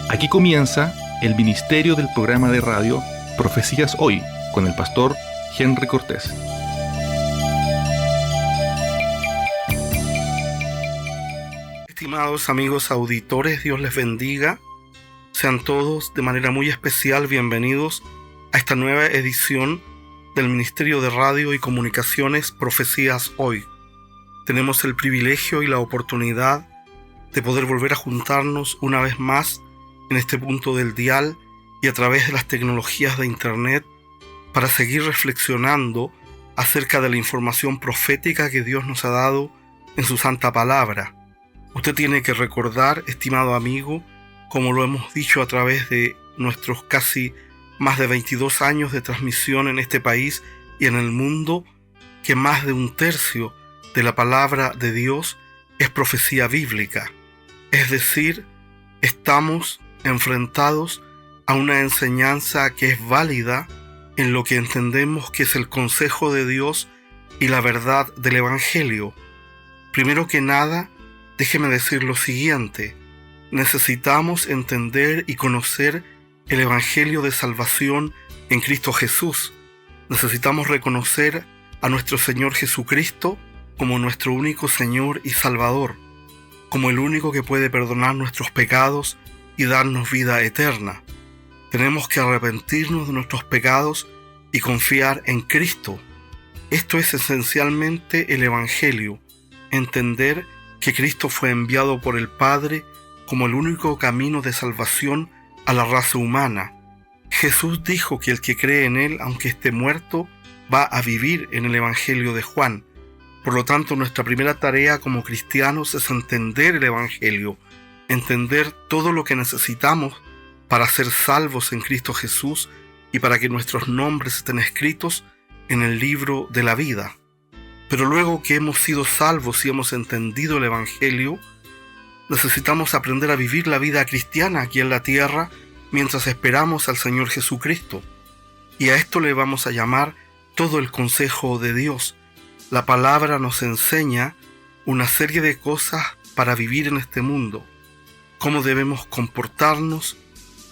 Aquí comienza el ministerio del programa de radio Profecías Hoy con el pastor Henry Cortés. Estimados amigos auditores, Dios les bendiga. Sean todos de manera muy especial bienvenidos a esta nueva edición del Ministerio de Radio y Comunicaciones Profecías Hoy. Tenemos el privilegio y la oportunidad de poder volver a juntarnos una vez más en este punto del dial y a través de las tecnologías de Internet para seguir reflexionando acerca de la información profética que Dios nos ha dado en su santa palabra. Usted tiene que recordar, estimado amigo, como lo hemos dicho a través de nuestros casi más de 22 años de transmisión en este país y en el mundo, que más de un tercio de la palabra de Dios es profecía bíblica. Es decir, estamos enfrentados a una enseñanza que es válida en lo que entendemos que es el consejo de Dios y la verdad del Evangelio. Primero que nada, déjeme decir lo siguiente: necesitamos entender y conocer el Evangelio de salvación en Cristo Jesús. Necesitamos reconocer a nuestro Señor Jesucristo como nuestro único Señor y Salvador, como el único que puede perdonar nuestros pecados y darnos vida eterna. Tenemos que arrepentirnos de nuestros pecados y confiar en Cristo. Esto es esencialmente el Evangelio, entender que Cristo fue enviado por el Padre como el único camino de salvación a la raza humana. Jesús dijo que el que cree en Él, aunque esté muerto, va a vivir en el Evangelio de Juan. Por lo tanto, nuestra primera tarea como cristianos es entender el Evangelio, entender todo lo que necesitamos para ser salvos en Cristo Jesús y para que nuestros nombres estén escritos en el libro de la vida. Pero luego que hemos sido salvos y hemos entendido el Evangelio, necesitamos aprender a vivir la vida cristiana aquí en la tierra mientras esperamos al Señor Jesucristo. Y a esto le vamos a llamar todo el consejo de Dios. La palabra nos enseña una serie de cosas para vivir en este mundo. Cómo debemos comportarnos,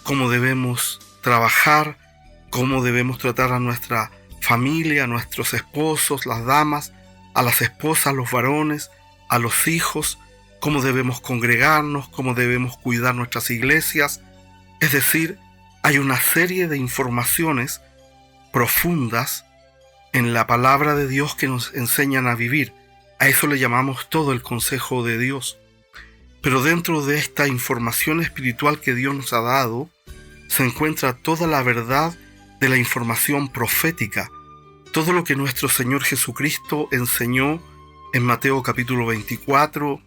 cómo debemos trabajar, cómo debemos tratar a nuestra familia, a nuestros esposos, las damas, a las esposas, los varones, a los hijos, cómo debemos congregarnos, cómo debemos cuidar nuestras iglesias. Es decir, hay una serie de informaciones profundas en la palabra de Dios que nos enseñan a vivir. A eso le llamamos todo el consejo de Dios. Pero dentro de esta información espiritual que Dios nos ha dado, se encuentra toda la verdad de la información profética, todo lo que nuestro Señor Jesucristo enseñó en Mateo capítulo 24,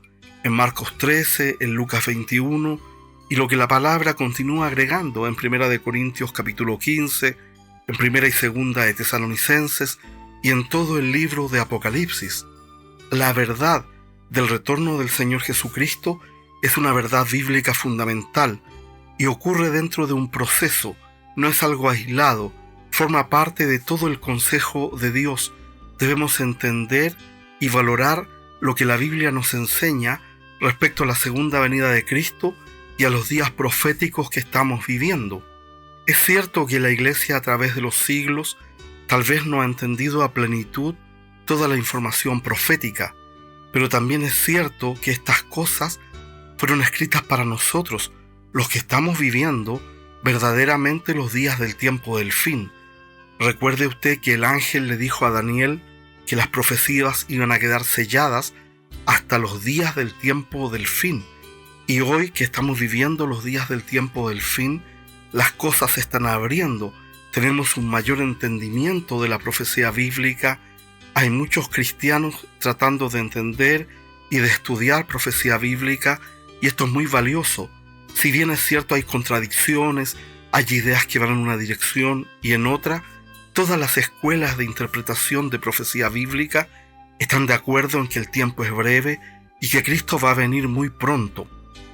en Marcos 13, en Lucas 21, y lo que la palabra continúa agregando en 1 Corintios capítulo 15, en 1 y 2 de Tesalonicenses y en todo el libro de Apocalipsis. La verdad del retorno del Señor Jesucristo es una verdad bíblica fundamental y ocurre dentro de un proceso, no es algo aislado, forma parte de todo el consejo de Dios. Debemos entender y valorar lo que la Biblia nos enseña respecto a la segunda venida de Cristo y a los días proféticos que estamos viviendo. Es cierto que la Iglesia a través de los siglos tal vez no ha entendido a plenitud toda la información profética, pero también es cierto que estas cosas fueron escritas para nosotros, los que estamos viviendo verdaderamente los días del tiempo del fin. Recuerde usted que el ángel le dijo a Daniel que las profecías iban a quedar selladas hasta los días del tiempo del fin. Y hoy que estamos viviendo los días del tiempo del fin, las cosas se están abriendo. Tenemos un mayor entendimiento de la profecía bíblica. Hay muchos cristianos tratando de entender y de estudiar profecía bíblica, y esto es muy valioso. Si bien es cierto, hay contradicciones, hay ideas que van en una dirección y en otra, todas las escuelas de interpretación de profecía bíblica están de acuerdo en que el tiempo es breve y que Cristo va a venir muy pronto.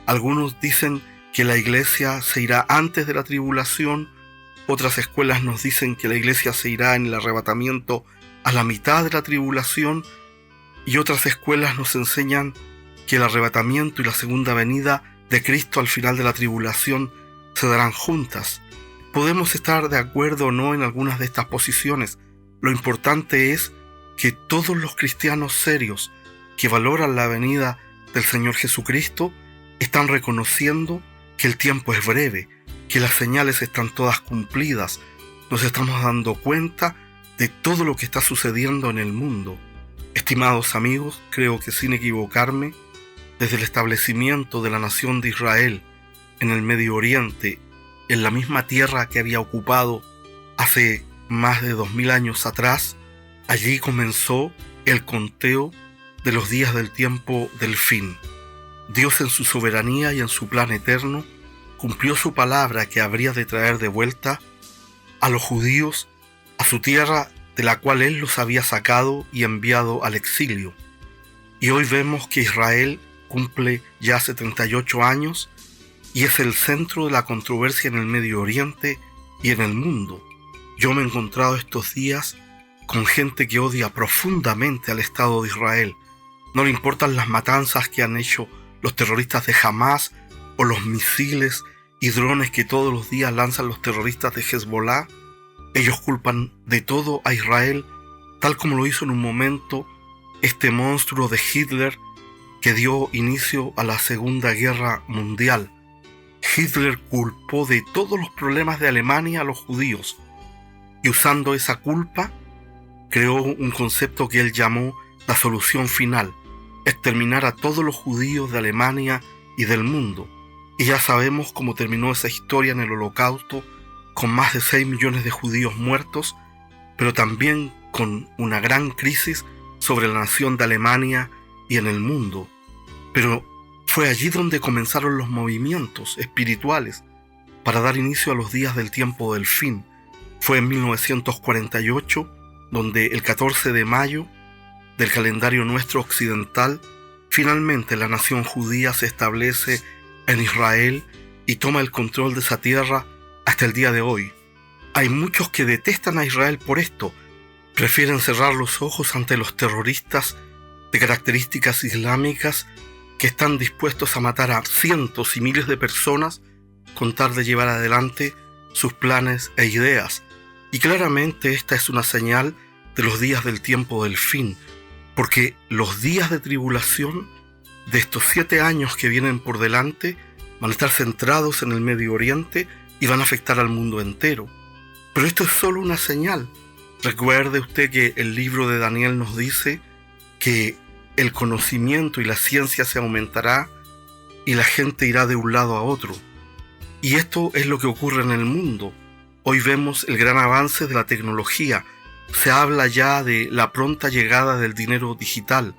Algunos dicen que la iglesia se irá antes de la tribulación, otras escuelas nos dicen que la iglesia se irá en el arrebatamiento a la mitad de la tribulación, y otras escuelas nos enseñan que el arrebatamiento y la segunda venida de Cristo al final de la tribulación se darán juntas. Podemos estar de acuerdo o no en algunas de estas posiciones. Lo importante es que todos los cristianos serios que valoran la venida del Señor Jesucristo están reconociendo que el tiempo es breve, que las señales están todas cumplidas. Nos estamos dando cuenta de todo lo que está sucediendo en el mundo. Estimados amigos, creo que sin equivocarme, desde el establecimiento de la nación de Israel en el Medio Oriente, en la misma tierra que había ocupado hace más de 2000 años atrás, allí comenzó el conteo de los días del tiempo del fin. Dios en su soberanía y en su plan eterno cumplió su palabra que habría de traer de vuelta a los judíos a su tierra de la cual Él los había sacado y enviado al exilio. Y hoy vemos que Israel cumple ya 78 años y es el centro de la controversia en el Medio Oriente y en el mundo. Yo me he encontrado estos días con gente que odia profundamente al Estado de Israel. No le importan las matanzas que han hecho los terroristas de Hamas o los misiles y drones que todos los días lanzan los terroristas de Hezbollah. Ellos culpan de todo a Israel, tal como lo hizo en un momento este monstruo de Hitler que dio inicio a la Segunda Guerra Mundial. Hitler culpó de todos los problemas de Alemania a los judíos y usando esa culpa creó un concepto que él llamó la solución final: exterminar a todos los judíos de Alemania y del mundo. Y ya sabemos cómo terminó esa historia en el Holocausto, con más de 6 millones de judíos muertos, pero también con una gran crisis sobre la nación de Alemania y en el mundo. Pero fue allí donde comenzaron los movimientos espirituales para dar inicio a los días del tiempo del fin. Fue en 1948 donde el 14 de mayo del calendario nuestro occidental, finalmente la nación judía se establece en Israel y toma el control de esa tierra hasta el día de hoy. Hay muchos que detestan a Israel por esto, prefieren cerrar los ojos ante los terroristas de características islámicas que están dispuestos a matar a cientos y miles de personas con tal de llevar adelante sus planes e ideas. Y claramente esta es una señal de los días del tiempo del fin, porque los días de tribulación de estos 7 años que vienen por delante van a estar centrados en el Medio Oriente y van a afectar al mundo entero. Pero esto es solo una señal. Recuerde usted que el libro de Daniel nos dice que el conocimiento y la ciencia se aumentará y la gente irá de un lado a otro. Y esto es lo que ocurre en el mundo. Hoy vemos el gran avance de la tecnología. Se habla ya de la pronta llegada del dinero digital.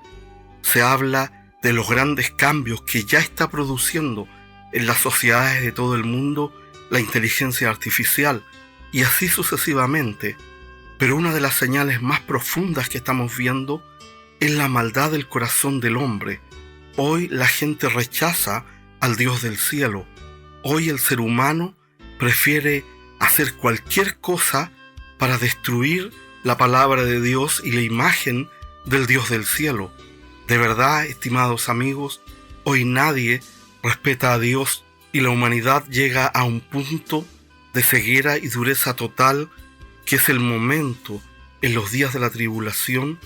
Se habla de los grandes cambios que ya está produciendo en las sociedades de todo el mundo la inteligencia artificial, y así sucesivamente. Pero una de las señales más profundas que estamos viendo es la maldad del corazón del hombre. Hoy la gente rechaza al Dios del cielo. Hoy el ser humano prefiere hacer cualquier cosa para destruir la palabra de Dios y la imagen del Dios del cielo. De verdad, estimados amigos, hoy nadie respeta a Dios y la humanidad llega a un punto de ceguera y dureza total, que es el momento en los días de la tribulación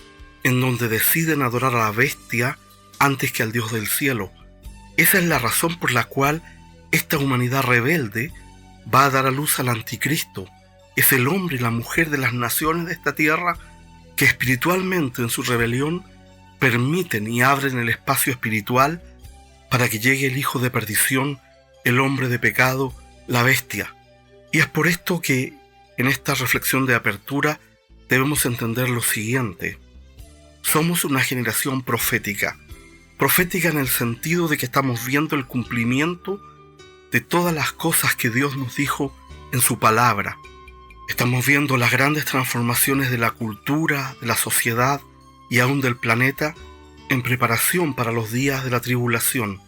en donde deciden adorar a la bestia antes que al Dios del cielo. Esa es la razón por la cual esta humanidad rebelde va a dar a luz al anticristo. Es el hombre y la mujer de las naciones de esta tierra que espiritualmente en su rebelión permiten y abren el espacio espiritual para que llegue el hijo de perdición, el hombre de pecado, la bestia. Y es por esto que en esta reflexión de apertura debemos entender lo siguiente: somos una generación profética. Profética en el sentido de que estamos viendo el cumplimiento de todas las cosas que Dios nos dijo en su palabra. Estamos viendo las grandes transformaciones de la cultura, de la sociedad y aún del planeta en preparación para los días de la tribulación.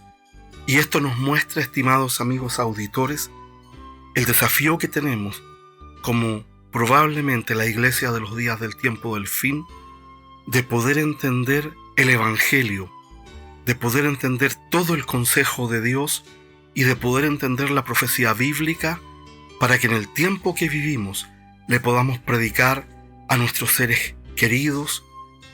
Y esto nos muestra, estimados amigos auditores, el desafío que tenemos como probablemente la iglesia de los días del tiempo del fin, de poder entender el Evangelio, de poder entender todo el consejo de Dios y de poder entender la profecía bíblica para que en el tiempo que vivimos le podamos predicar a nuestros seres queridos,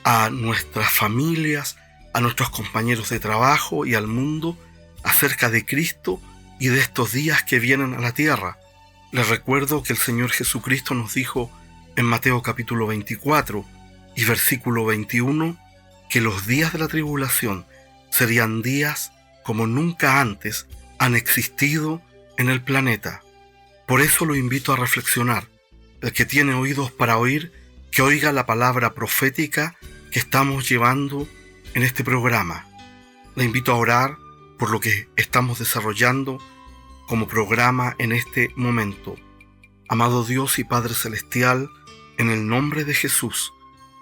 a nuestras familias, a nuestros compañeros de trabajo y al mundo acerca de Cristo y de estos días que vienen a la tierra. Les recuerdo que el Señor Jesucristo nos dijo en Mateo capítulo 24 y versículo 21 que los días de la tribulación serían días como nunca antes han existido en el planeta. Por eso lo invito a reflexionar. El que tiene oídos para oír, que oiga la palabra profética que estamos llevando en este programa. Le invito a orar por lo que estamos desarrollando como programa en este momento. Amado Dios y Padre Celestial, en el nombre de Jesús,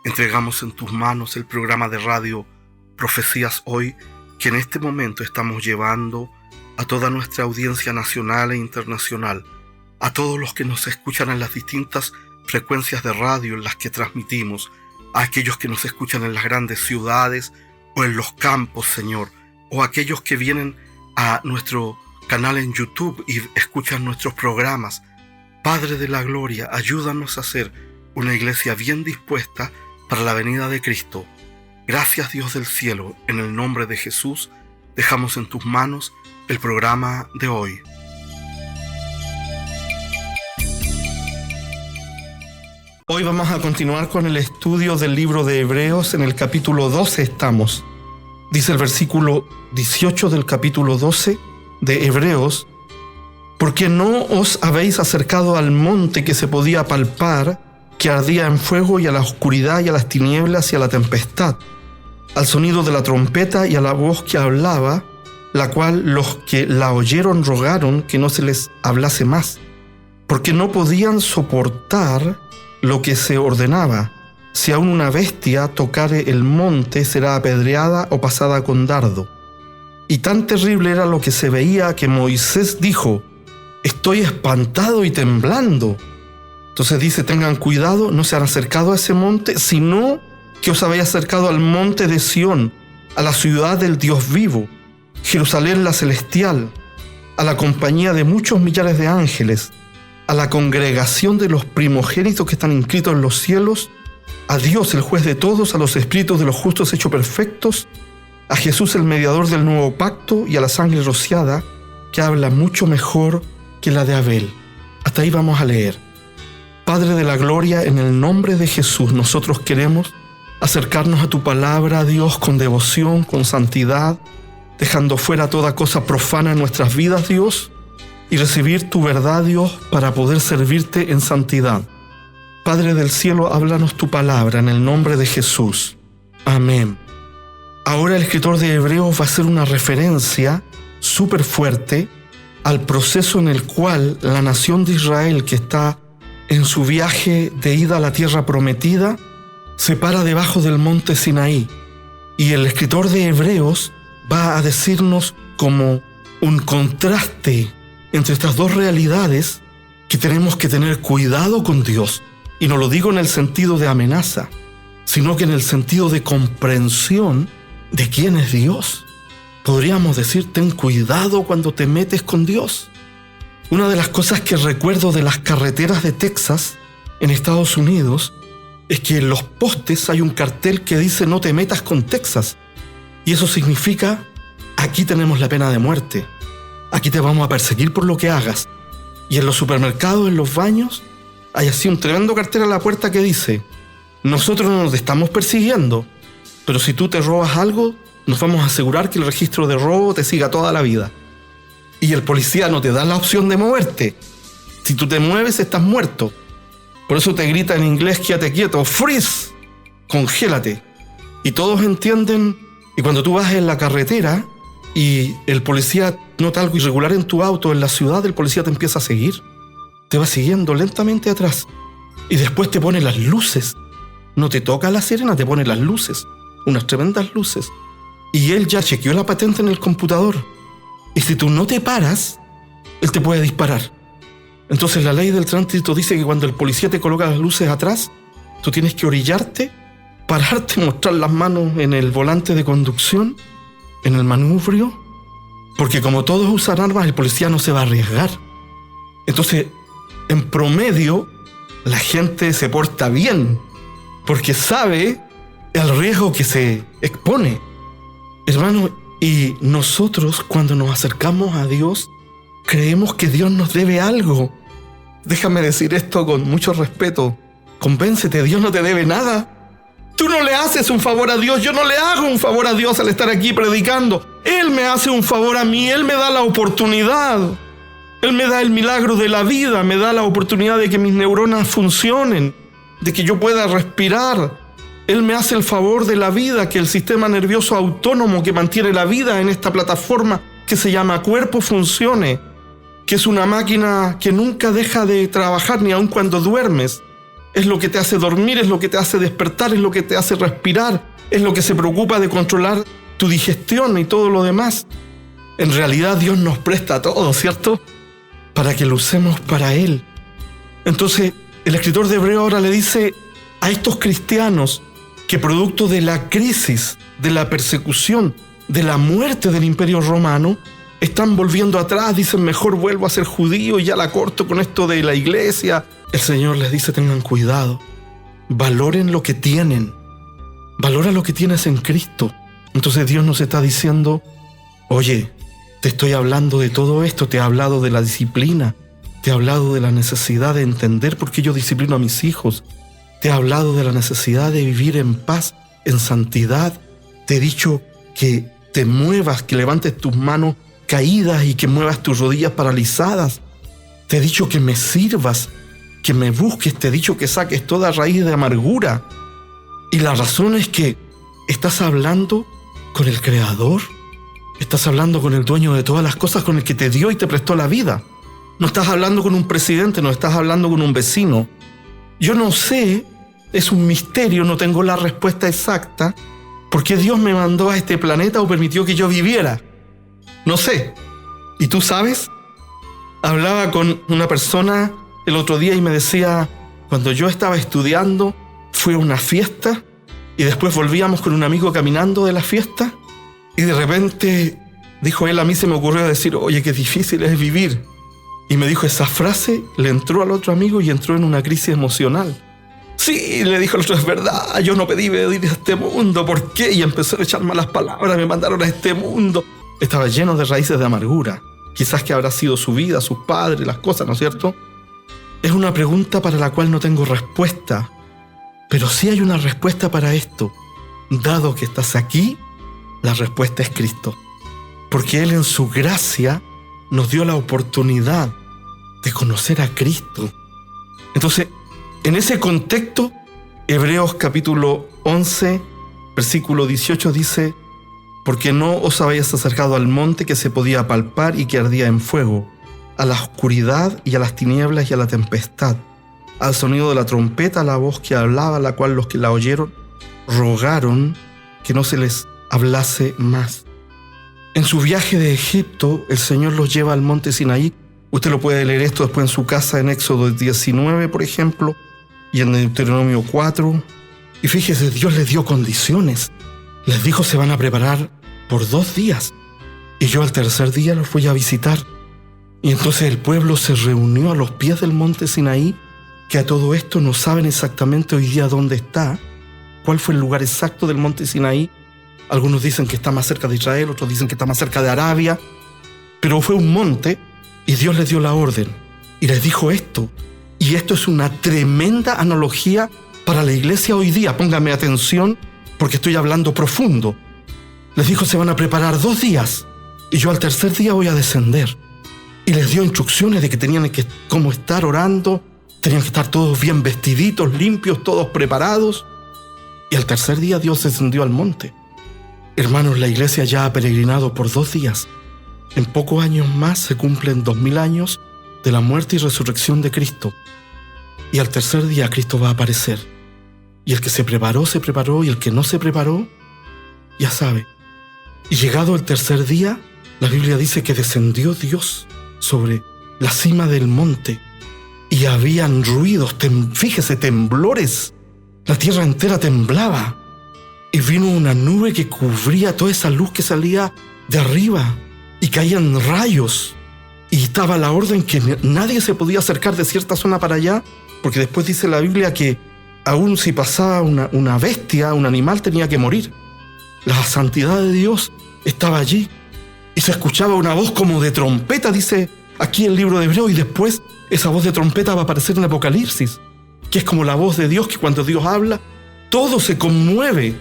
entregamos en tus manos el programa de radio Profecías Hoy, que en este momento estamos llevando a toda nuestra audiencia nacional e internacional, a todos los que nos escuchan en las distintas frecuencias de radio en las que transmitimos, a aquellos que nos escuchan en las grandes ciudades o en los campos, Señor, o aquellos que vienen a nuestro canal en YouTube y escuchan nuestros programas. Padre de la Gloria, ayúdanos a ser una iglesia bien dispuesta para la venida de Cristo. Gracias, Dios del cielo, en el nombre de Jesús, dejamos en tus manos el programa de hoy. Hoy vamos a continuar con el estudio del libro de Hebreos. En el capítulo 12 estamos. Dice el versículo 18 del capítulo 12 de Hebreos: porque no os habéis acercado al monte que se podía palpar, que ardía en fuego, y a la oscuridad y a las tinieblas y a la tempestad, al sonido de la trompeta y a la voz que hablaba, la cual los que la oyeron rogaron que no se les hablase más, porque no podían soportar lo que se ordenaba. Si aún una bestia tocare el monte, será apedreada o pasada con dardo. Y tan terrible era lo que se veía que Moisés dijo: estoy espantado y temblando. Entonces dice: tengan cuidado, no se han acercado a ese monte, sino que os habéis acercado al monte de Sión, a la ciudad del Dios vivo, Jerusalén la celestial, a la compañía de muchos millares de ángeles, a la congregación de los primogénitos que están inscritos en los cielos, a Dios el juez de todos, a los espíritus de los justos hechos perfectos, a Jesús el mediador del nuevo pacto y a la sangre rociada, que habla mucho mejor que la de Abel. Hasta ahí vamos a leer. Padre de la gloria, en el nombre de Jesús, nosotros queremos acercarnos a tu palabra, Dios, con devoción, con santidad, dejando fuera toda cosa profana en nuestras vidas, Dios, y recibir tu verdad, Dios, para poder servirte en santidad. Padre del cielo, háblanos tu palabra en el nombre de Jesús. Amén. Ahora el escritor de Hebreos va a hacer una referencia súper fuerte al proceso en el cual la nación de Israel, que está en su viaje de ida a la tierra prometida, se para debajo del monte Sinaí. Y el escritor de Hebreos va a decirnos como un contraste entre estas dos realidades, que tenemos que tener cuidado con Dios. Y no lo digo en el sentido de amenaza, sino que en el sentido de comprensión de quién es Dios. Podríamos decir: ten cuidado cuando te metes con Dios. Una de las cosas que recuerdo de las carreteras de Texas, en Estados Unidos, es que en los postes hay un cartel que dice: no te metas con Texas. Y eso significa: aquí tenemos la pena de muerte. Aquí te vamos a perseguir por lo que hagas. Y en los supermercados, en los baños, hay así un tremendo cartel a la puerta que dice: nosotros no nos estamos persiguiendo, pero si tú te robas algo, nos vamos a asegurar que el registro de robo te siga toda la vida. Y el policía no te da la opción de moverte. Si tú te mueves, estás muerto. Por eso te grita en inglés: quédate quieto, freeze, congélate. Y todos entienden. Y cuando tú vas en la carretera y el policía nota algo irregular en tu auto en la ciudad, el policía te empieza a seguir. Te va siguiendo lentamente atrás. Y después te pone las luces. No te toca la sirena, te pone las luces. Unas tremendas luces. Y él ya chequeó la patente en el computador. Y si tú no te paras, él te puede disparar. Entonces la ley del tránsito dice que cuando el policía te coloca las luces atrás, tú tienes que orillarte, pararte, mostrar las manos en el volante de conducción, en el manubrio, Porque como todos usan armas, el policía no se va a arriesgar. Entonces, en promedio, la gente se porta bien, porque sabe el riesgo que se expone. Hermano, y nosotros cuando nos acercamos a Dios, creemos que Dios nos debe algo. Déjame decir esto con mucho respeto. Convéncete, Dios no te debe nada. Tú no le haces un favor a Dios, yo no le hago un favor a Dios al estar aquí predicando. Él me hace un favor a mí, Él me da la oportunidad. Él me da el milagro de la vida, me da la oportunidad de que mis neuronas funcionen, de que yo pueda respirar. Él me hace el favor de la vida, que el sistema nervioso autónomo que mantiene la vida en esta plataforma que se llama cuerpo funcione, que es una máquina que nunca deja de trabajar ni aun cuando duermes. Es lo que te hace dormir, es lo que te hace despertar, es lo que te hace respirar, es lo que se preocupa de controlar tu digestión y todo lo demás. En realidad Dios nos presta todo, ¿cierto? Para que lo usemos para Él. Entonces, el escritor de Hebreo ahora le dice a estos cristianos que producto de la crisis, de la persecución, de la muerte del Imperio Romano, están volviendo atrás, dicen mejor vuelvo a ser judío y ya la corto con esto de la iglesia. El Señor les dice tengan cuidado, valoren lo que tienen, valora lo que tienes en Cristo. Entonces Dios nos está diciendo, oye, te estoy hablando de todo esto, te he hablado de la disciplina, te he hablado de la necesidad de entender por qué yo disciplino a mis hijos, te he hablado de la necesidad de vivir en paz, en santidad, te he dicho que te muevas, que levantes tus manos caídas y que muevas tus rodillas paralizadas, te he dicho que me sirvas, que me busques, te he dicho que saques toda raíz de amargura. Y la razón es que estás hablando con el Creador, estás hablando con el dueño de todas las cosas, con el que te dio y te prestó la vida. No estás hablando con un presidente, no estás hablando con un vecino. Yo no sé, es un misterio, no tengo la respuesta exacta, por qué Dios me mandó a este planeta o permitió que yo viviera. No sé. ¿Y tú sabes? Hablaba con una persona el otro día y me decía, cuando yo estaba estudiando, fui a una fiesta y después volvíamos con un amigo caminando de la fiesta y de repente, dijo él, a mí se me ocurrió decir, oye, qué difícil es vivir. Y me dijo esa frase, le entró al otro amigo y entró en una crisis emocional. Sí, le dijo el otro, es verdad, yo no pedí venir a este mundo, ¿por qué? Y empezó a echar malas palabras, me mandaron a este mundo. Estaba lleno de raíces de amargura. Quizás que habrá sido su vida, sus padres, las cosas, ¿no es cierto? Es una pregunta para la cual no tengo respuesta, pero sí hay una respuesta para esto. Dado que estás aquí, la respuesta es Cristo. Porque Él en su gracia nos dio la oportunidad de conocer a Cristo. Entonces, en ese contexto, Hebreos capítulo 11, versículo 18 dice, porque no os habéis acercado al monte que se podía palpar y que ardía en fuego, a la oscuridad y a las tinieblas y a la tempestad, al sonido de la trompeta, a la voz que hablaba, la cual los que la oyeron rogaron que no se les hablase más. En su viaje de Egipto, el Señor los lleva al monte Sinaí. Usted lo puede leer esto después en su casa en Éxodo 19, por ejemplo, y en Deuteronomio 4. Y fíjese, Dios les dio condiciones. Les dijo, se van a preparar por 2 días. Y yo al tercer día los voy a visitar. Y entonces el pueblo se reunió a los pies del monte Sinaí, que a todo esto no saben exactamente hoy día dónde está, cuál fue el lugar exacto del monte Sinaí. Algunos dicen que está más cerca de Israel, otros dicen que está más cerca de Arabia, pero fue un monte y Dios les dio la orden y les dijo esto. Y esto es una tremenda analogía para la iglesia hoy día. Póngame atención porque estoy hablando profundo. Les dijo, se van a preparar 2 días y yo al tercer día voy a descender. Y les dio instrucciones de que tenían que cómo estar orando, tenían que estar todos bien vestiditos, limpios, todos preparados. Y al tercer día Dios descendió al monte. Hermanos, la iglesia ya ha peregrinado por 2 días. En pocos años más se cumplen 2000 años de la muerte y resurrección de Cristo. Y al tercer día Cristo va a aparecer. Y el que se preparó, y el que no se preparó, ya sabe. Y llegado el tercer día, la Biblia dice que descendió Dios sobre la cima del monte y habían ruidos, fíjese, temblores. La tierra entera temblaba. Y vino una nube que cubría toda esa luz que salía de arriba y caían rayos. Y estaba la orden que nadie se podía acercar de cierta zona para allá, porque después dice la Biblia que aún si pasaba una bestia, un animal, tenía que morir. La santidad de Dios estaba allí. Y se escuchaba una voz como de trompeta, dice aquí el libro de Hebreos, y después esa voz de trompeta va a aparecer en Apocalipsis, que es como la voz de Dios, que cuando Dios habla, todo se conmueve.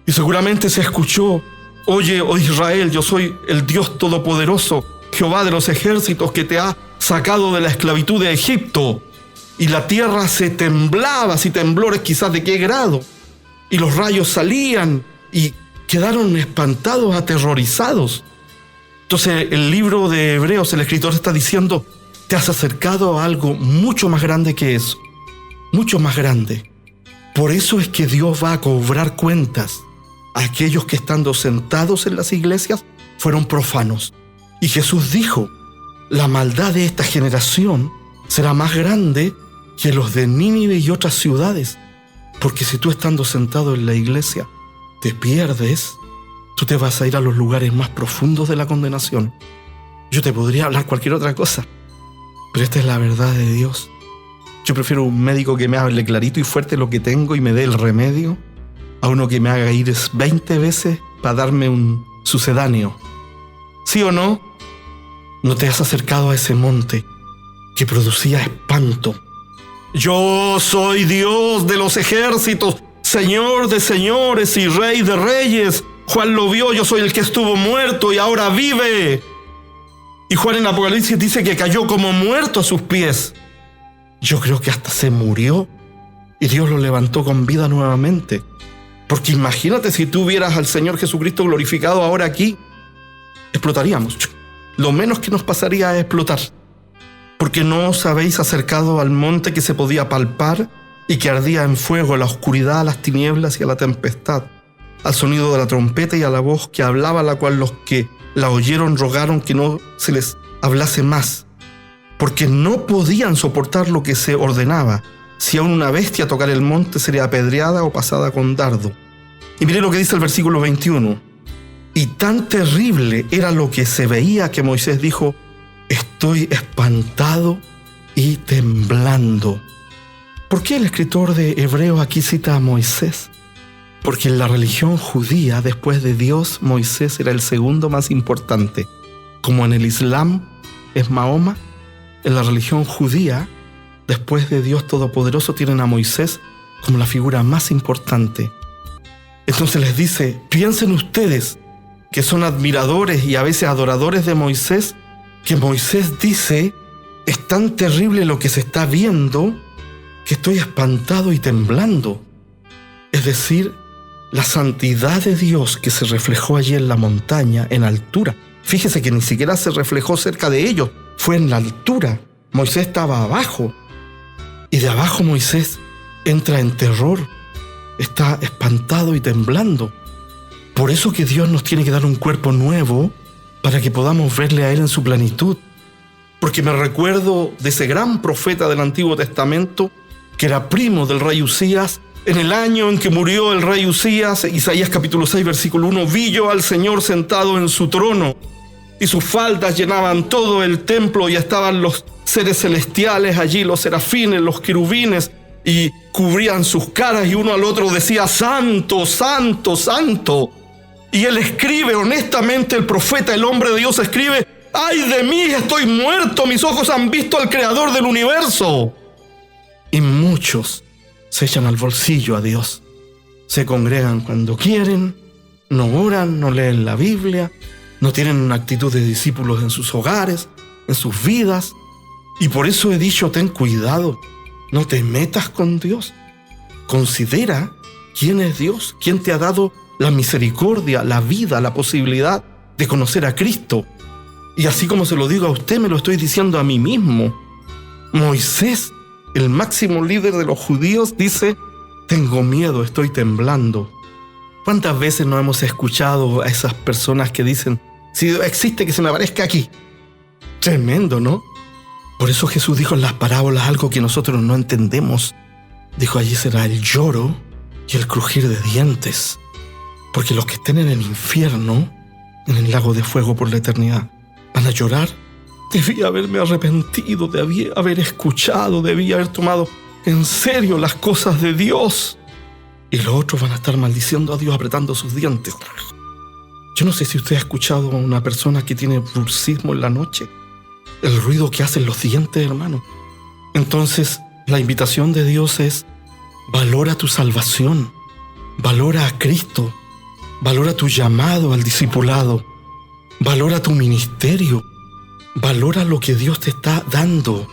Y seguramente se escuchó: oye, oh Israel, yo soy el Dios Todopoderoso, Jehová de los ejércitos, que te ha sacado de la esclavitud de Egipto. Y la tierra se temblaba, si temblores quizás de qué grado. Y los rayos salían y quedaron espantados, aterrorizados. Entonces el libro de Hebreos, el escritor está diciendo: te has acercado a algo mucho más grande que eso, mucho más grande. Por eso es que Dios va a cobrar cuentas a aquellos que, estando sentados en las iglesias, fueron profanos. Y Jesús dijo: la maldad de esta generación será más grande que los de Nínive y otras ciudades, porque si tú, estando sentado en la iglesia, te pierdes, tú te vas a ir a los lugares más profundos de la condenación. Yo te podría hablar cualquier otra cosa, pero esta es la verdad de Dios. Yo prefiero un médico que me hable clarito y fuerte lo que tengo y me dé el remedio, a uno que me haga ir 20 veces para darme un sucedáneo. ¿Sí o no? No te has acercado a ese monte que producía espanto. Yo soy Dios de los ejércitos, Señor de señores y Rey de reyes. Juan lo vio: yo soy el que estuvo muerto y ahora vive. Y Juan en Apocalipsis dice que cayó como muerto a sus pies. Yo creo que hasta se murió y Dios lo levantó con vida nuevamente. Porque imagínate si tú vieras al Señor Jesucristo glorificado ahora aquí, explotaríamos. Lo menos que nos pasaría es explotar. Porque no os habéis acercado al monte que se podía palpar y que ardía en fuego, a la oscuridad, a las tinieblas y a la tempestad, al sonido de la trompeta y a la voz que hablaba, la cual los que la oyeron rogaron que no se les hablase más, porque no podían soportar lo que se ordenaba. Si aún una bestia tocara el monte, sería apedreada o pasada con dardo. Y mire lo que dice el versículo 21. Y tan terrible era lo que se veía que Moisés dijo: estoy espantado y temblando. ¿Por qué el escritor de Hebreos aquí cita a Moisés? Porque en la religión judía, después de Dios, Moisés era el segundo más importante. Como en el Islam es Mahoma, en la religión judía, después de Dios Todopoderoso, tienen a Moisés como la figura más importante. Entonces les dice: piensen ustedes, que son admiradores y a veces adoradores de Moisés, que Moisés dice: es tan terrible lo que se está viendo que estoy espantado y temblando. Es decir, la santidad de Dios que se reflejó allí en la montaña, en altura. Fíjese que ni siquiera se reflejó cerca de ellos, fue en la altura. Moisés estaba abajo, y de abajo Moisés entra en terror, está espantado y temblando. Por eso que Dios nos tiene que dar un cuerpo nuevo para que podamos verle a Él en su plenitud. Porque me recuerdo de ese gran profeta del Antiguo Testamento, que era primo del rey Usías. En el año en que murió el rey Usías, Isaías capítulo 6, versículo 1, vi yo al Señor sentado en su trono, y sus faldas llenaban todo el templo, y estaban los seres celestiales allí, los serafines, los querubines, y cubrían sus caras, y uno al otro decía: santo, santo, santo. Y él escribe, honestamente el profeta, el hombre de Dios escribe: ¡ay de mí, estoy muerto! Mis ojos han visto al Creador del universo. Y muchos se echan al bolsillo a Dios. Se congregan cuando quieren, no oran, no leen la Biblia, no tienen una actitud de discípulos en sus hogares, en sus vidas. Y por eso he dicho: ten cuidado, no te metas con Dios. Considera quién es Dios, quién te ha dado la misericordia, la vida, la posibilidad de conocer a Cristo. Y así como se lo digo a usted, me lo estoy diciendo a mí mismo. Moisés, el máximo líder de los judíos, dice: tengo miedo, estoy temblando. ¿Cuántas veces no hemos escuchado a esas personas que dicen: si Dios existe, que se me aparezca aquí? Tremendo, ¿no? Por eso Jesús dijo en las parábolas algo que nosotros no entendemos. Dijo: allí será el lloro y el crujir de dientes. Porque los que estén en el infierno, en el lago de fuego por la eternidad, van a llorar. Debí haberme arrepentido, debí haber escuchado, debí haber tomado en serio las cosas de Dios. Y los otros van a estar maldiciendo a Dios, apretando sus dientes. Yo no sé si usted ha escuchado a una persona que tiene bruxismo en la noche. El ruido que hacen los dientes, hermano. Entonces, la invitación de Dios es: valora tu salvación, valora a Cristo, valora tu llamado al discipulado, valora tu ministerio, valora lo que Dios te está dando.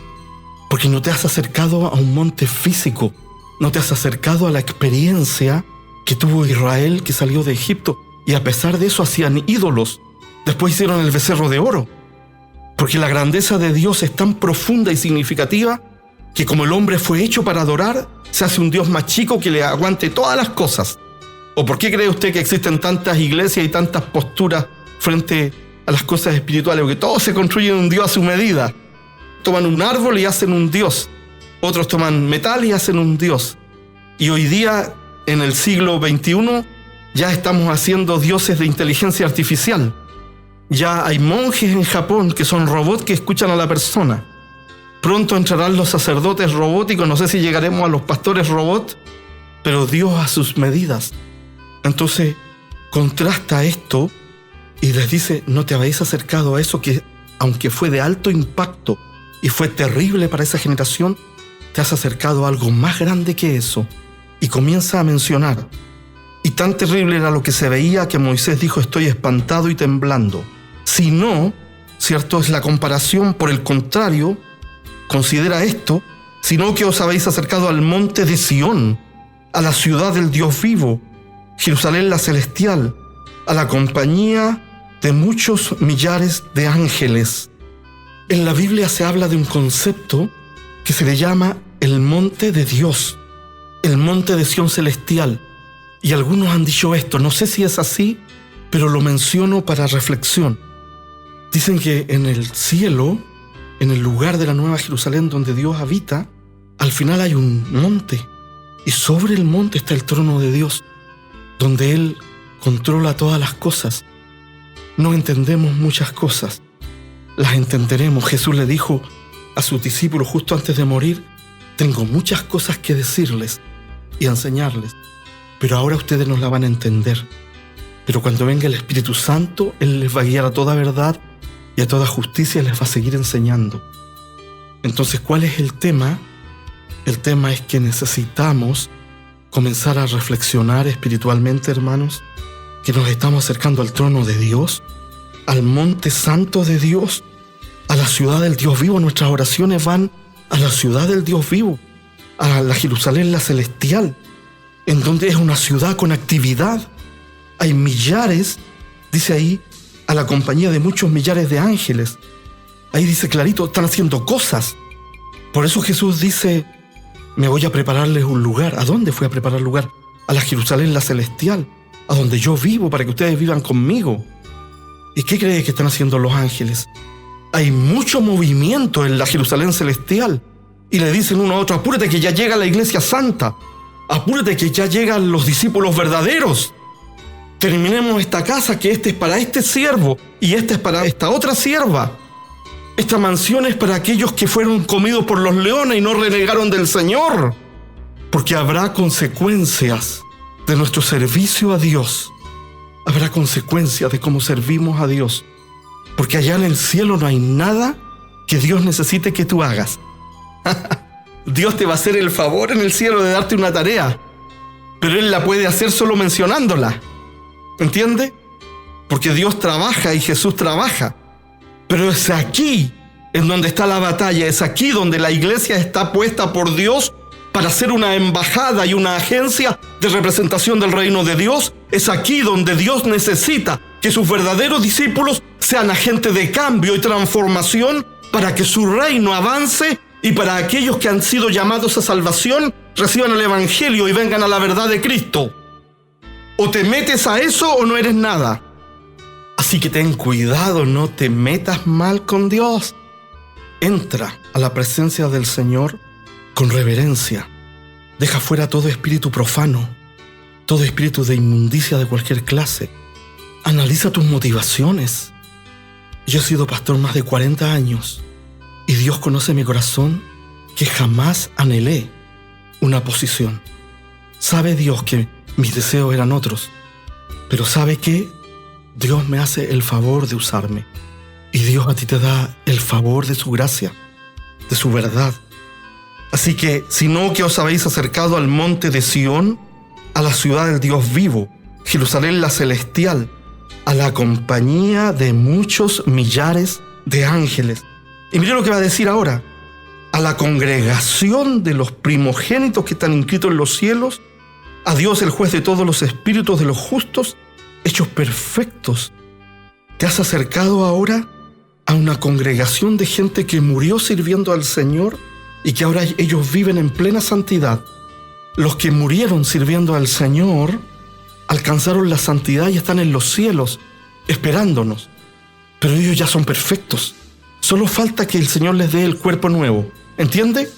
Porque no te has acercado a un monte físico, no te has acercado a la experiencia que tuvo Israel que salió de Egipto. Y a pesar de eso hacían ídolos. Después hicieron el becerro de oro. Porque la grandeza de Dios es tan profunda y significativa que como el hombre fue hecho para adorar, se hace un Dios más chico que le aguante todas las cosas. ¿O por qué cree usted que existen tantas iglesias y tantas posturas frente a las cosas espirituales? Porque todos se construyen un Dios a su medida. Toman un árbol y hacen un Dios. Otros toman metal y hacen un Dios. Y hoy día, en el siglo XXI, ya estamos haciendo dioses de inteligencia artificial. Ya hay monjes en Japón que son robots que escuchan a la persona. Pronto entrarán los sacerdotes robóticos, no sé si llegaremos a los pastores robots, pero Dios a sus medidas. Entonces, contrasta esto y les dice: no te habéis acercado a eso que, aunque fue de alto impacto y fue terrible para esa generación, te has acercado a algo más grande que eso. Y comienza a mencionar: y tan terrible era lo que se veía que Moisés dijo: estoy espantado y temblando. Si no, cierto es la comparación, por el contrario, considera esto: sino que os habéis acercado al monte de Sión, a la ciudad del Dios vivo, Jerusalén la celestial, a la compañía de muchos millares de ángeles. En la Biblia se habla de un concepto que se le llama el monte de Dios, el monte de Sión celestial. Y algunos han dicho esto, no sé si es así, pero lo menciono para reflexión. Dicen que en el cielo, en el lugar de la Nueva Jerusalén donde Dios habita, al final hay un monte. Y sobre el monte está el trono de Dios, donde Él controla todas las cosas. No entendemos muchas cosas, las entenderemos. Jesús le dijo a sus discípulos justo antes de morir: tengo muchas cosas que decirles y enseñarles, pero ahora ustedes no la van a entender. Pero cuando venga el Espíritu Santo, Él les va a guiar a toda verdad y a toda justicia, y les va a seguir enseñando. Entonces, ¿cuál es el tema? El tema es que necesitamos comenzar a reflexionar espiritualmente, hermanos, que nos estamos acercando al trono de Dios, al monte santo de Dios, a la ciudad del Dios vivo. Nuestras oraciones van a la ciudad del Dios vivo, a la Jerusalén la celestial, en donde es una ciudad con actividad. Hay millares, dice ahí, a la compañía de muchos millares de ángeles. Ahí dice clarito, están haciendo cosas. Por eso Jesús dice: me voy a prepararles un lugar. ¿A dónde fui a preparar lugar? A la Jerusalén la celestial, a donde yo vivo, para que ustedes vivan conmigo. ¿Y qué cree que están haciendo los ángeles? Hay mucho movimiento en la Jerusalén celestial. Y le dicen uno a otro: apúrate que ya llega la iglesia santa. Apúrate que ya llegan los discípulos verdaderos. Terminemos esta casa, que este es para este siervo y este es para esta otra sierva. Esta mansión es para aquellos que fueron comidos por los leones y no renegaron del Señor. Porque habrá consecuencias de nuestro servicio a Dios. Habrá consecuencias de cómo servimos a Dios. Porque allá en el cielo no hay nada que Dios necesite que tú hagas. Dios te va a hacer el favor en el cielo de darte una tarea, pero Él la puede hacer solo mencionándola. ¿Entiende? Porque Dios trabaja y Jesús trabaja. Pero es aquí en donde está la batalla, es aquí donde la iglesia está puesta por Dios para ser una embajada y una agencia de representación del reino de Dios. Es aquí donde Dios necesita que sus verdaderos discípulos sean agentes de cambio y transformación para que su reino avance y para aquellos que han sido llamados a salvación reciban el evangelio y vengan a la verdad de Cristo. O te metes a eso o no eres nada. Así que ten cuidado, no te metas mal con Dios. Entra a la presencia del Señor con reverencia. Deja fuera todo espíritu profano, todo espíritu de inmundicia de cualquier clase. Analiza tus motivaciones. Yo he sido pastor más de 40 años y Dios conoce mi corazón, que jamás anhelé una posición. Sabe Dios que mis deseos eran otros, pero ¿sabe qué? Dios me hace el favor de usarme. Y Dios a ti te da el favor de su gracia, de su verdad. Así que, sino que os habéis acercado al monte de Sión, a la ciudad del Dios vivo, Jerusalén la celestial, a la compañía de muchos millares de ángeles. Y mire lo que va a decir ahora: a la congregación de los primogénitos que están inscritos en los cielos, a Dios el juez de todos los espíritus de los justos, hechos perfectos. ¿Te has acercado ahora a una congregación de gente que murió sirviendo al Señor y que ahora ellos viven en plena santidad? Los que murieron sirviendo al Señor alcanzaron la santidad y están en los cielos esperándonos, pero ellos ya son perfectos. Solo falta que el Señor les dé el cuerpo nuevo. ¿Entiende?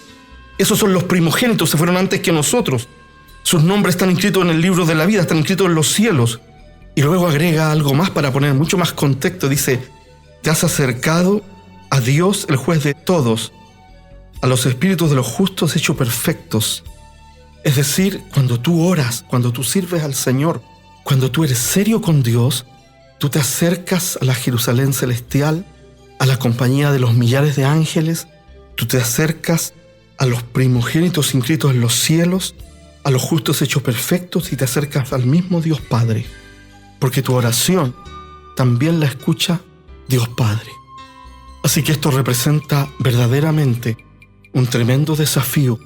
Esos son los primogénitos, se fueron antes que nosotros. Sus nombres están inscritos en el libro de la vida, están inscritos en los cielos. Y luego agrega algo más para poner mucho más contexto. Dice: te has acercado a Dios, el juez de todos, a los espíritus de los justos hechos perfectos. Es decir, cuando tú oras, cuando tú sirves al Señor, cuando tú eres serio con Dios, tú te acercas a la Jerusalén celestial, a la compañía de los millares de ángeles, tú te acercas a los primogénitos inscritos en los cielos, a los justos hechos perfectos, y te acercas al mismo Dios Padre, porque tu oración también la escucha Dios Padre. Así que esto representa verdaderamente un tremendo desafío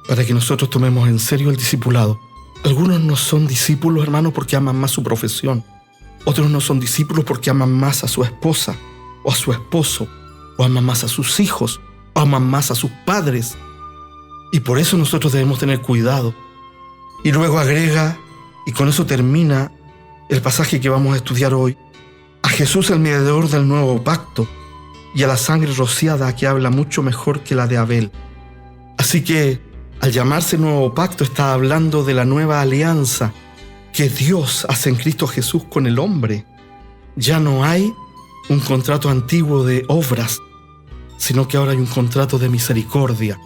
para que nosotros tomemos en serio el discipulado. Algunos no son discípulos, hermanos, porque aman más su profesión. Otros no son discípulos porque aman más a su esposa o a su esposo, o aman más a sus hijos, o aman más a sus padres. Y por eso nosotros debemos tener cuidado. Y luego agrega, y con eso termina el pasaje que vamos a estudiar hoy: a Jesús, el mediador del nuevo pacto, y a la sangre rociada, que habla mucho mejor que la de Abel. Así que, al llamarse nuevo pacto, está hablando de la nueva alianza que Dios hace en Cristo Jesús con el hombre. Ya no hay un contrato antiguo de obras, sino que ahora hay un contrato de misericordia.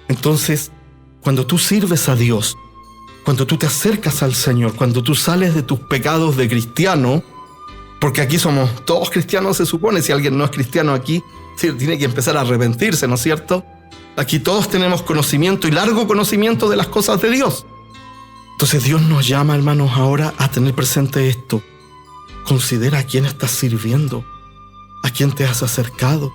Entonces, cuando tú sirves a Dios, cuando tú te acercas al Señor, cuando tú sales de tus pecados de cristiano, porque aquí somos todos cristianos, se supone. Si alguien no es cristiano aquí, tiene que empezar a arrepentirse, ¿no es cierto? Aquí todos tenemos conocimiento, y largo conocimiento, de las cosas de Dios. Entonces Dios nos llama, hermanos, ahora a tener presente esto. Considera a quién estás sirviendo, a quién te has acercado.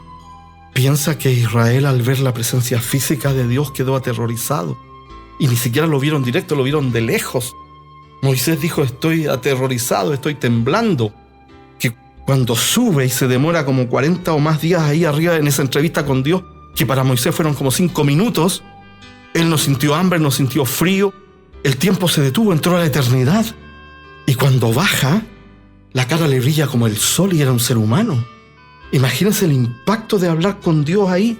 Piensa que Israel, al ver la presencia física de Dios, quedó aterrorizado. Y ni siquiera lo vieron directo, lo vieron de lejos. Moisés dijo: estoy aterrorizado, estoy temblando. Que cuando sube y se demora como 40 o más días ahí arriba en esa entrevista con Dios, que para Moisés fueron como 5 minutos, él no sintió hambre, no sintió frío, el tiempo se detuvo, entró a la eternidad. Y cuando baja, la cara le brilla como el sol y era un ser humano. Imagínense el impacto de hablar con Dios ahí,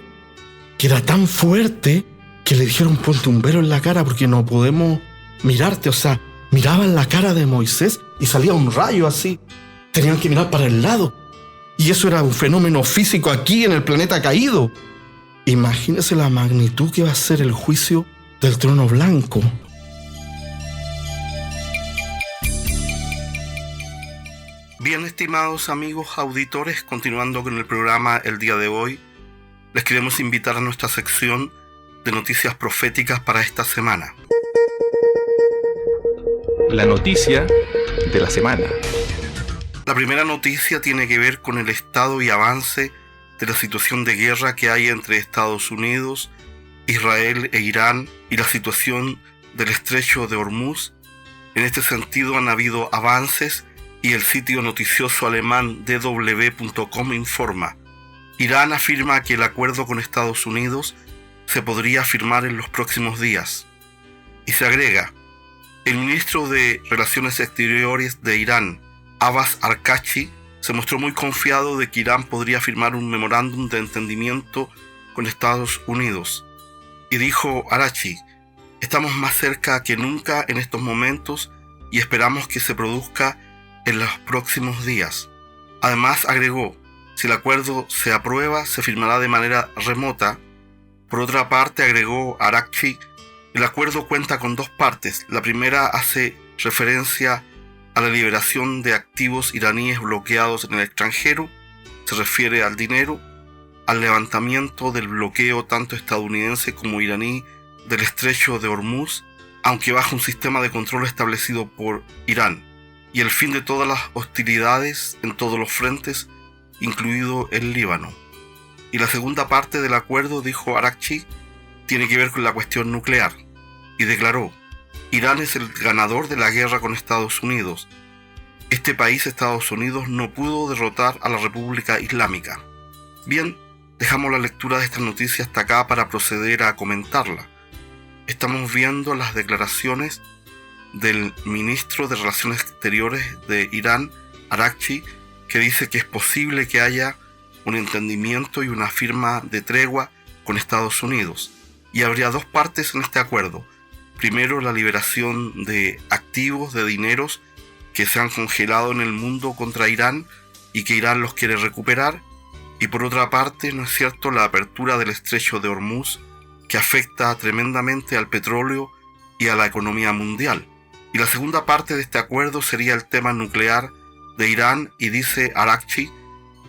que era tan fuerte que le dijeron: ponte un velo en la cara porque no podemos mirarte. O sea, miraban la cara de Moisés y salía un rayo así. Tenían que mirar para el lado. Y eso era un fenómeno físico aquí en el planeta caído. Imagínense la magnitud que va a ser el juicio del trono blanco. Bien, estimados amigos auditores, continuando con el programa el día de hoy, les queremos invitar a nuestra sección de noticias proféticas para esta semana. La noticia de la semana. La primera noticia tiene que ver con el estado y avance de la situación de guerra que hay entre Estados Unidos, Israel e Irán, y la situación del estrecho de Hormuz. En este sentido han habido avances, y el sitio noticioso alemán dw.com informa: Irán afirma que el acuerdo con Estados Unidos se podría firmar en los próximos días. Y se agrega: el ministro de Relaciones Exteriores de Irán, Abbas Araghchi, se mostró muy confiado de que Irán podría firmar un memorándum de entendimiento con Estados Unidos. Y dijo Araghchi: estamos más cerca que nunca en estos momentos y esperamos que se produzca en los próximos días. Además agregó: Si el acuerdo se aprueba, se firmará de manera remota. Por otra parte, agregó Araghchi, el acuerdo cuenta con dos partes. La primera hace referencia a la liberación de activos iraníes bloqueados en el extranjero, se refiere al dinero, al levantamiento del bloqueo tanto estadounidense como iraní del estrecho de Hormuz, aunque bajo un sistema de control establecido por Irán, y el fin de todas las hostilidades en todos los frentes, incluido el Líbano. Y la segunda parte del acuerdo, dijo Araghchi, tiene que ver con la cuestión nuclear, y declaró: Irán es el ganador de la guerra con Estados Unidos. Este país, Estados Unidos, no pudo derrotar a la República Islámica. Bien, dejamos la lectura de esta noticia hasta acá para proceder a comentarla. Estamos viendo las declaraciones del ministro de Relaciones Exteriores de Irán, Araghchi, que dice que es posible que haya un entendimiento y una firma de tregua con Estados Unidos. Y habría dos partes en este acuerdo. Primero, la liberación de activos, de dineros que se han congelado en el mundo contra Irán y que Irán los quiere recuperar. Y por otra parte, ¿no es cierto?, la apertura del estrecho de Hormuz, que afecta tremendamente al petróleo y a la economía mundial. Y la segunda parte de este acuerdo sería el tema nuclear de Irán, y dice Araghchi,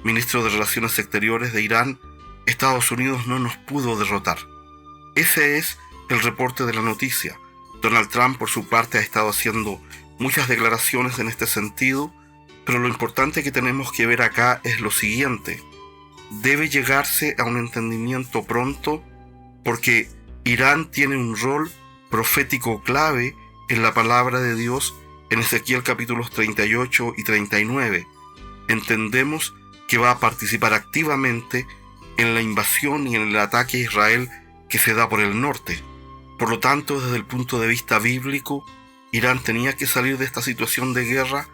ministro de Relaciones Exteriores de Irán, Estados Unidos no nos pudo derrotar. Ese es el reporte de la noticia. Donald Trump, por su parte, ha estado haciendo muchas declaraciones en este sentido, pero lo importante que tenemos que ver acá es lo siguiente. Debe llegarse a un entendimiento pronto, porque Irán tiene un rol profético clave en la palabra de Dios en Ezequiel capítulos 38 y 39. Entendemos que va a participar activamente en la invasión y en el ataque a Israel que se da por el norte. Por lo tanto, desde el punto de vista bíblico, Irán tenía que salir de esta situación de guerra,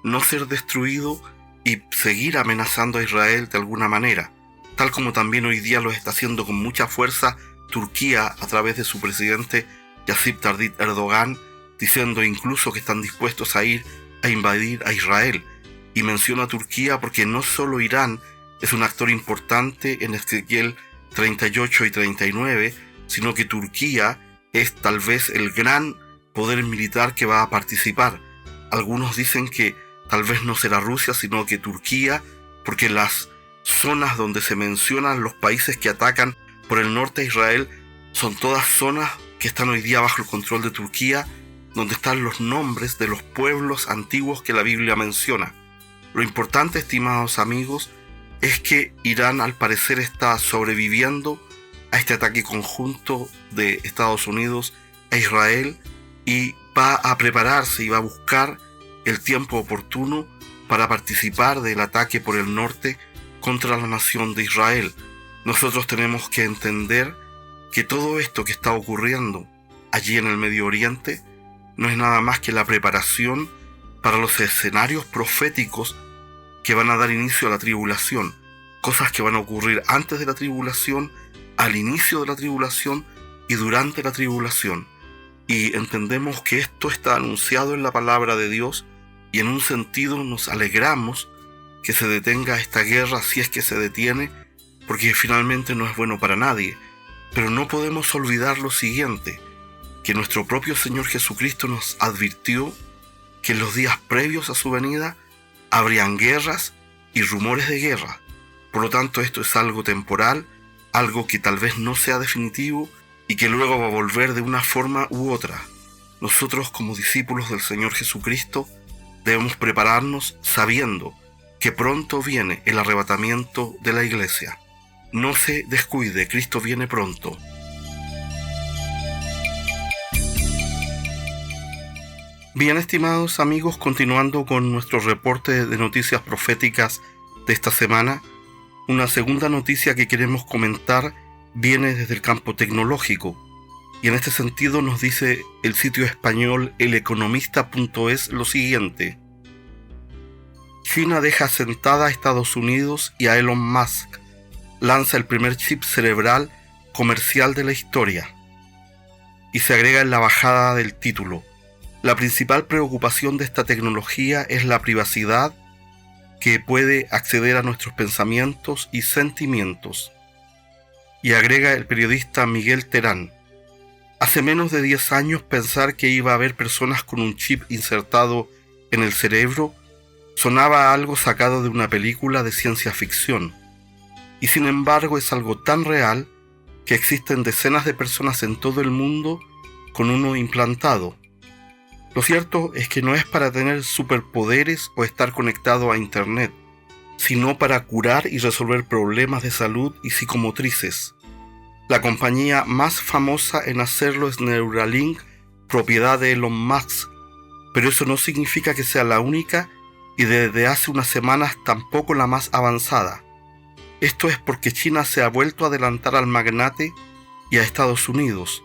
no ser destruido y seguir amenazando a Israel de alguna manera, tal como también hoy día lo está haciendo con mucha fuerza Turquía a través de su presidente Recep Tayyip Erdogan, diciendo incluso que están dispuestos a ir a invadir a Israel. Y menciona a Turquía porque no solo Irán es un actor importante en Ezequiel 38 y 39, sino que Turquía es tal vez el gran poder militar que va a participar. Algunos dicen que tal vez no será Rusia, sino que Turquía, porque las zonas donde se mencionan los países que atacan por el norte de Israel son todas zonas que están hoy día bajo el control de Turquía, donde están los nombres de los pueblos antiguos que la Biblia menciona. Lo importante, estimados amigos, es que Irán al parecer está sobreviviendo a este ataque conjunto de Estados Unidos a Israel y va a prepararse y va a buscar el tiempo oportuno para participar del ataque por el norte contra la nación de Israel. Nosotros tenemos que entender que todo esto que está ocurriendo allí en el Medio Oriente no es nada más que la preparación para los escenarios proféticos que van a dar inicio a la tribulación, cosas que van a ocurrir antes de la tribulación, al inicio de la tribulación y durante la tribulación. Y entendemos que esto está anunciado en la palabra de Dios, y en un sentido nos alegramos que se detenga esta guerra, si es que se detiene, porque finalmente no es bueno para nadie. Pero no podemos olvidar lo siguiente, que nuestro propio Señor Jesucristo nos advirtió que en los días previos a su venida habrían guerras y rumores de guerra. Por lo tanto, esto es algo temporal, algo que tal vez no sea definitivo y que luego va a volver de una forma u otra. Nosotros, como discípulos del Señor Jesucristo, debemos prepararnos sabiendo que pronto viene el arrebatamiento de la iglesia. No se descuide, Cristo viene pronto. Bien, estimados amigos, continuando con nuestro reporte de noticias proféticas de esta semana, una segunda noticia que queremos comentar viene desde el campo tecnológico. Y en este sentido nos dice el sitio español eleconomista.es lo siguiente: China deja sentada a Estados Unidos y a Elon Musk. Lanza el primer chip cerebral comercial de la historia. Y se agrega en la bajada del título: la principal preocupación de esta tecnología es la privacidad que puede acceder a nuestros pensamientos y sentimientos. Y agrega el periodista Miguel Terán: hace menos de 10 años pensar que iba a haber personas con un chip insertado en el cerebro sonaba a algo sacado de una película de ciencia ficción. Y sin embargo es algo tan real que existen decenas de personas en todo el mundo con uno implantado. Lo cierto es que no es para tener superpoderes o estar conectado a Internet, sino para curar y resolver problemas de salud y psicomotrices. La compañía más famosa en hacerlo es Neuralink, propiedad de Elon Musk, pero eso no significa que sea la única y desde hace unas semanas tampoco la más avanzada. Esto es porque China se ha vuelto a adelantar al magnate y a Estados Unidos,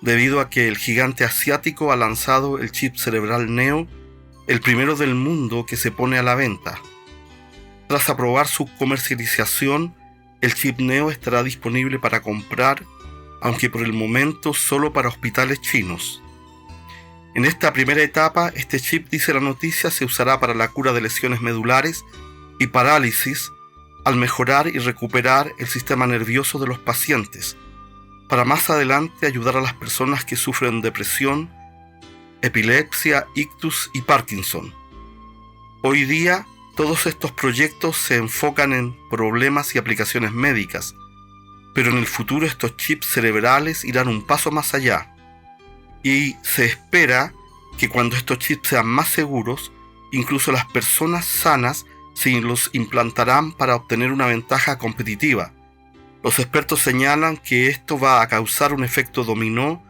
debido a que el gigante asiático ha lanzado el chip cerebral Neo, el primero del mundo que se pone a la venta. Tras aprobar su comercialización, el chip Neo estará disponible para comprar, aunque por el momento solo para hospitales chinos. En esta primera etapa, este chip, dice la noticia, se usará para la cura de lesiones medulares y parálisis, al mejorar y recuperar el sistema nervioso de los pacientes, para más adelante ayudar a las personas que sufren depresión, epilepsia, ictus y Parkinson. Hoy día, todos estos proyectos se enfocan en problemas y aplicaciones médicas, pero en el futuro estos chips cerebrales irán un paso más allá, y se espera que cuando estos chips sean más seguros, incluso las personas sanas se los implantarán para obtener una ventaja competitiva. Los expertos señalan que esto va a causar un efecto dominó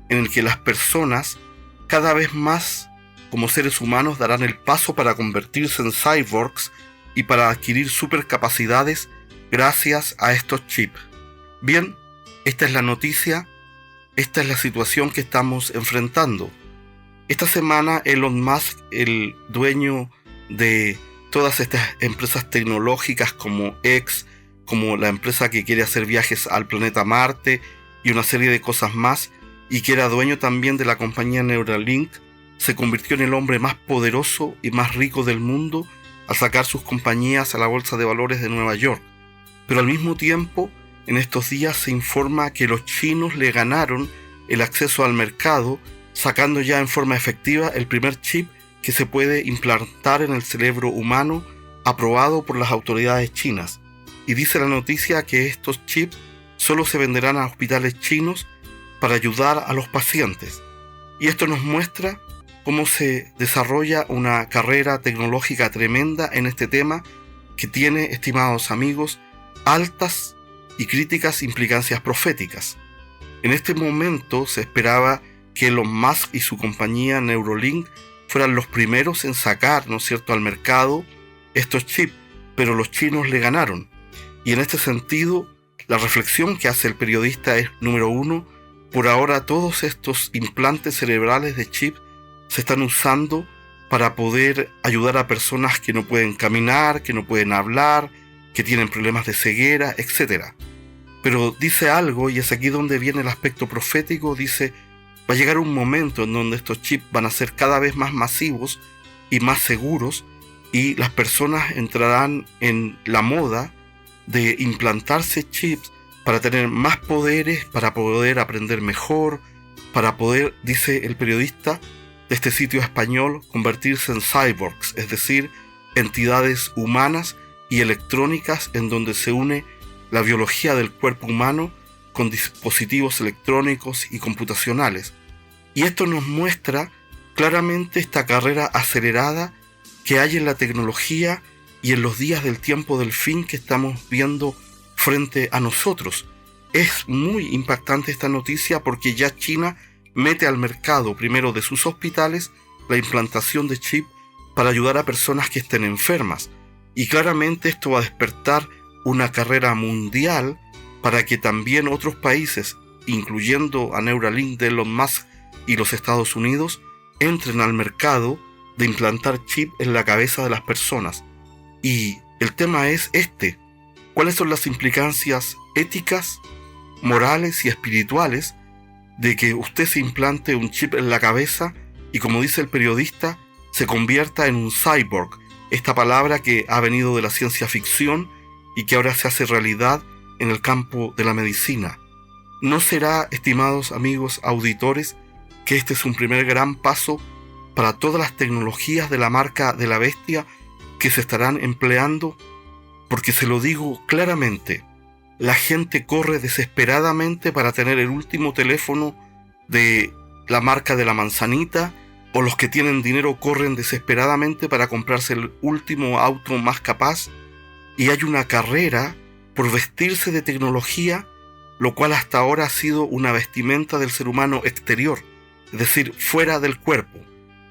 en el que las personas cada vez más como seres humanos darán el paso para convertirse en cyborgs y para adquirir supercapacidades gracias a estos chips. Bien, esta es la noticia, esta es la situación que estamos enfrentando. Esta semana Elon Musk, el dueño de todas estas empresas tecnológicas como X, como la empresa que quiere hacer viajes al planeta Marte y una serie de cosas más, y que era dueño también de la compañía Neuralink, se convirtió en el hombre más poderoso y más rico del mundo al sacar sus compañías a la Bolsa de Valores de Nueva York. Pero al mismo tiempo, en estos días se informa que los chinos le ganaron el acceso al mercado, sacando ya en forma efectiva el primer chip que se puede implantar en el cerebro humano, aprobado por las autoridades chinas. Y dice la noticia que estos chips solo se venderán a hospitales chinos para ayudar a los pacientes. Y esto nos muestra cómo se desarrolla una carrera tecnológica tremenda en este tema que tiene, estimados amigos, altas y críticas implicancias proféticas. En este momento se esperaba que Elon Musk y su compañía Neuralink fueran los primeros en sacar, ¿no es cierto?, al mercado estos chips, pero los chinos le ganaron. Y en este sentido, la reflexión que hace el periodista es, número uno, por ahora todos estos implantes cerebrales de chip se están usando para poder ayudar a personas que no pueden caminar, que no pueden hablar, que tienen problemas de ceguera, etc. Pero dice algo, y es aquí donde viene el aspecto profético, dice: va a llegar un momento en donde estos chips van a ser cada vez más masivos y más seguros, y las personas entrarán en la moda de implantarse chips para tener más poderes, para poder aprender mejor, para poder, dice el periodista de este sitio español, convertirse en cyborgs, es decir, entidades humanas y electrónicas en donde se une la biología del cuerpo humano con dispositivos electrónicos y computacionales. Y esto nos muestra claramente esta carrera acelerada que hay en la tecnología y en los días del tiempo del fin que estamos viendo frente a nosotros. Es muy impactante esta noticia porque ya China mete al mercado primero de sus hospitales la implantación de chip para ayudar a personas que estén enfermas. Y claramente esto va a despertar una carrera mundial para que también otros países, incluyendo a Neuralink de Elon Musk y los Estados Unidos, entren al mercado de implantar chip en la cabeza de las personas. Y el tema es este: ¿cuáles son las implicancias éticas, morales y espirituales de que usted se implante un chip en la cabeza y, como dice el periodista, se convierta en un cyborg, esta palabra que ha venido de la ciencia ficción y que ahora se hace realidad en el campo de la medicina. ¿No será, estimados amigos auditores, que este es un primer gran paso para todas las tecnologías de la marca de la bestia que se estarán empleando? Porque se lo digo claramente, la gente corre desesperadamente para tener el último teléfono de la marca de la manzanita, o los que tienen dinero corren desesperadamente para comprarse el último auto más capaz, y hay una carrera por vestirse de tecnología, lo cual hasta ahora ha sido una vestimenta del ser humano exterior, es decir, fuera del cuerpo.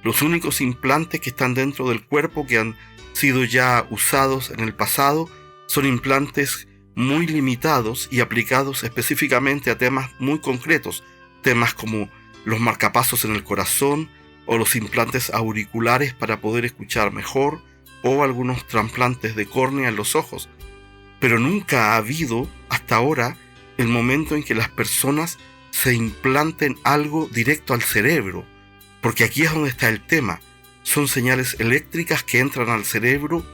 Los únicos implantes que están dentro del cuerpo que han sido ya usados en el pasado son implantes muy limitados y aplicados específicamente a temas muy concretos, temas como los marcapasos en el corazón o los implantes auriculares para poder escuchar mejor o algunos trasplantes de córnea en los ojos. Pero nunca ha habido hasta ahora el momento en que las personas se implanten algo directo al cerebro, porque aquí es donde está el tema. Son señales eléctricas que entran al cerebro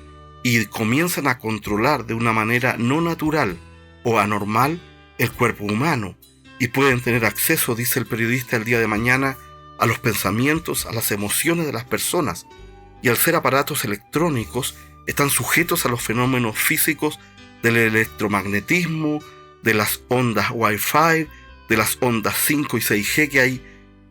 y comienzan a controlar de una manera no natural o anormal el cuerpo humano, y pueden tener acceso, dice el periodista el día de mañana, a los pensamientos, a las emociones de las personas, y al ser aparatos electrónicos están sujetos a los fenómenos físicos del electromagnetismo, de las ondas Wi-Fi, de las ondas 5 y 6G que hay